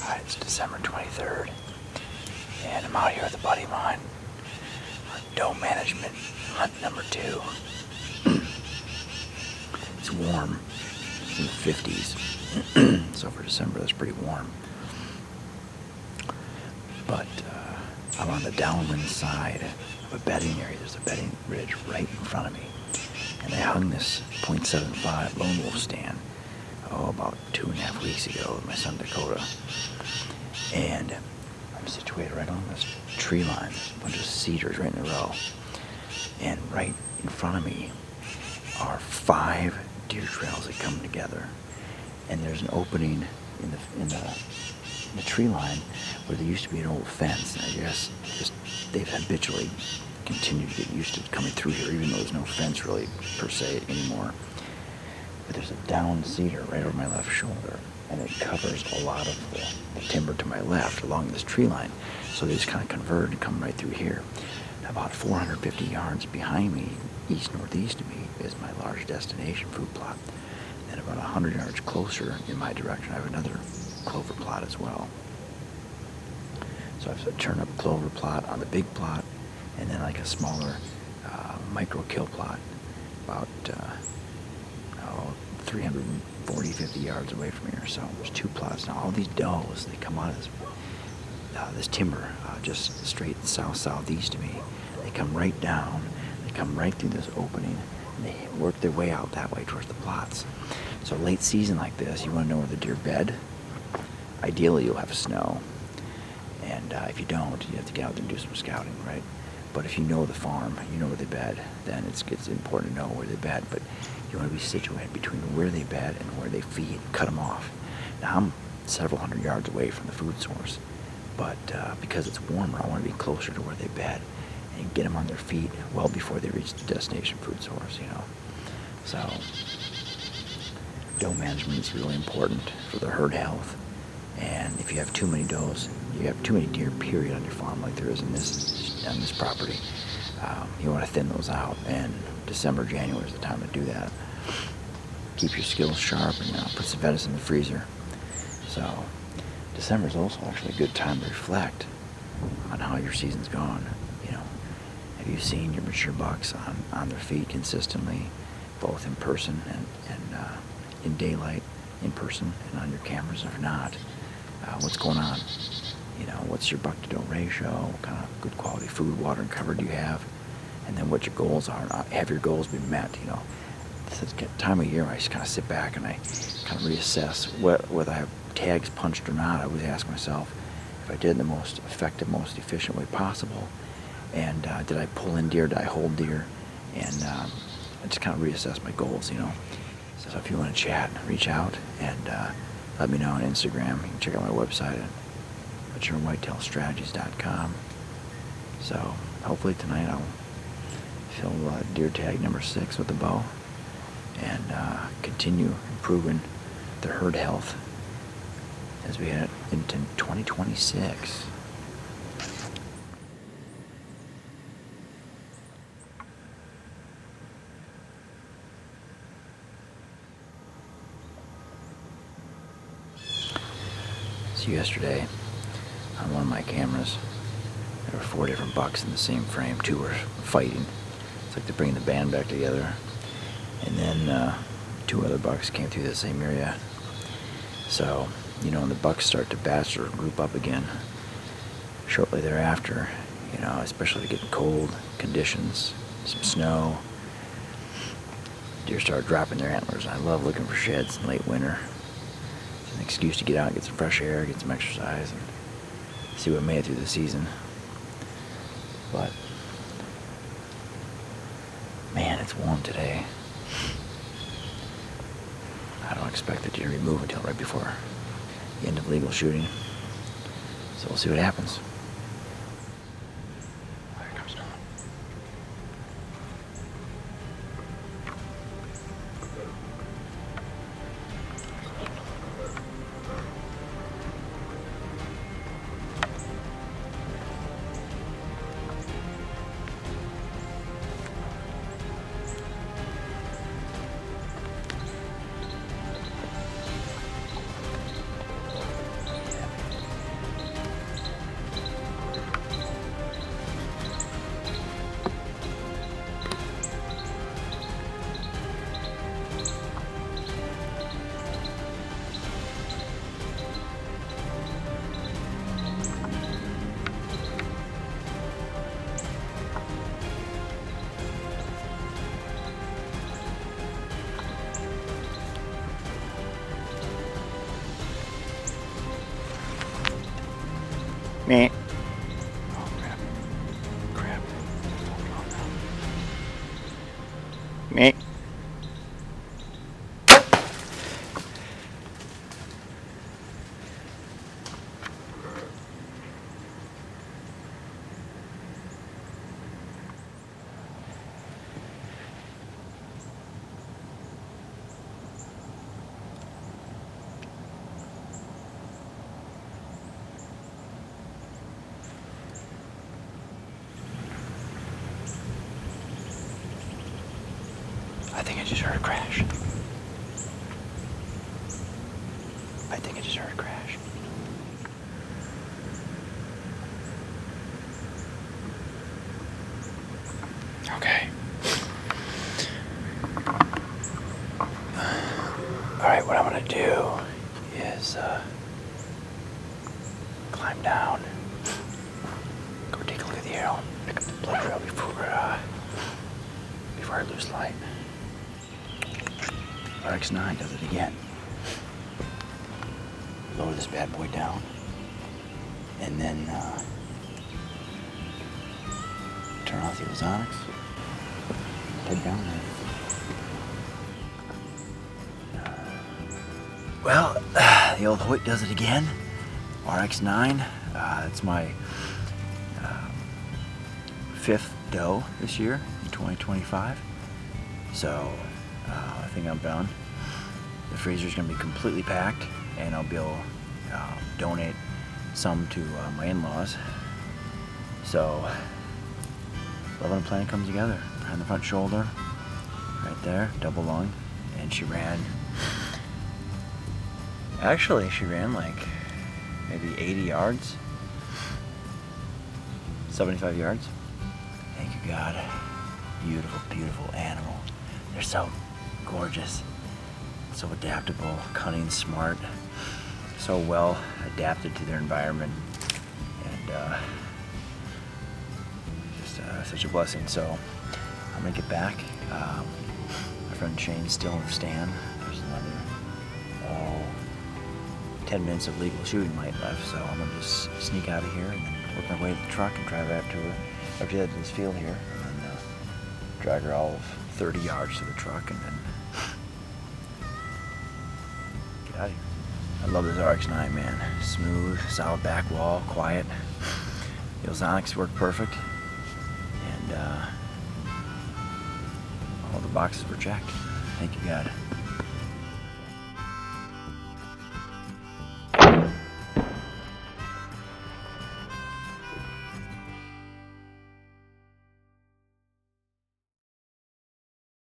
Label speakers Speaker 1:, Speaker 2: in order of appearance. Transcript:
Speaker 1: Alright, it's December 23rd, and I'm out here with a buddy of mine on doe management hunt number 2. It's warm. It's in the 50s. So for December, that's pretty warm. But I'm on the downwind side of a bedding area. There's a bedding ridge right in front of me. And I hung this .75 lone wolf stand, about 2.5 weeks ago with my son Dakota. And I'm situated right on this tree line. There's a bunch of cedars right in a row. And right in front of me are 5 deer trails that come together. And there's an opening in the tree line where there used to be an old fence. And I guess they've habitually continued to get used to coming through here, even though there's no fence really per se anymore. But there's a downed cedar right over my left shoulder, and it covers a lot of the timber to my left along this tree line. So they just kind of converge and come right through here. About 450 yards behind me, east-northeast of me, is my large destination food plot. And about 100 yards closer in my direction, I have another clover plot as well. So I've turned up clover plot on the big plot, and then like a smaller micro kill plot about 340, 50 yards away from here. So there's 2 plots. Now all these does, they come out of this timber just straight southeast of me. They come right down, they come right through this opening, and they work their way out that way towards the plots. So late season like this, you want to know where the deer bed. Ideally you'll have snow, and if you don't, you have to get out there and do some scouting, right? But if you know the farm, you know where they bed, then it's important to know where they bed. But you want to be situated between where they bed and where they feed. Cut them off. Now I'm several hundred yards away from the food source, but because it's warmer, I want to be closer to where they bed and get them on their feet well before they reach the destination food source, you know. So doe management is really important for the herd health. And if you have too many does, you have too many deer, period, on your farm, like there is on this property, you want to thin those out. And December, January is the time to do that. Keep your skills sharp and put some venison in the freezer. So December is also actually a good time to reflect on how your season's gone. You know, have you seen your mature bucks on their feet consistently, both in person and in daylight, in person and on your cameras? If not, what's going on? You know, what's your buck to doe ratio? What kind of good quality food, water, and cover do you have? And then what your goals are. Have your goals been met? You know, this is the time of year I just kind of sit back and I kind of reassess whether I have tags punched or not. I always ask myself if I did it in the most effective, most efficient way possible. And did I pull in deer? Did I hold deer? And I just kind of reassess my goals, you know. So if you want to chat, reach out and let me know on Instagram. You can check out my website at maturewhitetailstrategies.com. So hopefully tonight I'll fill deer tag number 6 with a bow and continue improving the herd health as we head into 2026. So yesterday, on one of my cameras, there were 4 different bucks in the same frame. 2 were fighting. It's like they're bringing the band back together. And then 2 other bucks came through the same area. So, you know, when the bucks start to batch or group up again shortly thereafter, you know, especially if you get cold conditions, some snow, deer start dropping their antlers. I love looking for sheds in late winter. It's an excuse to get out, get some fresh air, get some exercise, and see what made it through the season. But man, it's warm today. I don't expect the deer to be moving until right before the end of legal shooting. So we'll see what happens. There comes Dawn. Meh. Oh, crap. Crap. Meh. I think I just heard a crash. I think I just heard a crash. Okay. Alright, what I'm gonna do is climb down, go take a look at the arrow, pick up the blood trail before I lose light. RX-9 does it again. Lower this bad boy down, and then turn off the ozonics. Head down there. Well, the old Hoyt does it again. RX-9. It's my 5th doe this year in 2025. So I think I'm done. The freezer's gonna be completely packed, and I'll be able to donate some to my in-laws. So, Love on a Planet comes together. Behind the front shoulder, right there, double lung, and she ran. Actually, she ran like maybe 80 yards, 75 yards. Thank you, God. Beautiful, beautiful animal. They're so gorgeous, so adaptable, cunning, smart, so well adapted to their environment, and just such a blessing. So I'm gonna get back. My friend Shane's still in the stand. There's another 10 minutes of legal shooting light left, so I'm gonna just sneak out of here and then work my way to the truck and drive back to her, up to this field here, and then drag her all of 30 yards to the truck, and then get out of here. I love this RX-9, man. Smooth, solid back wall, quiet. The ozonics work perfect, and all the boxes were checked. Thank you, God.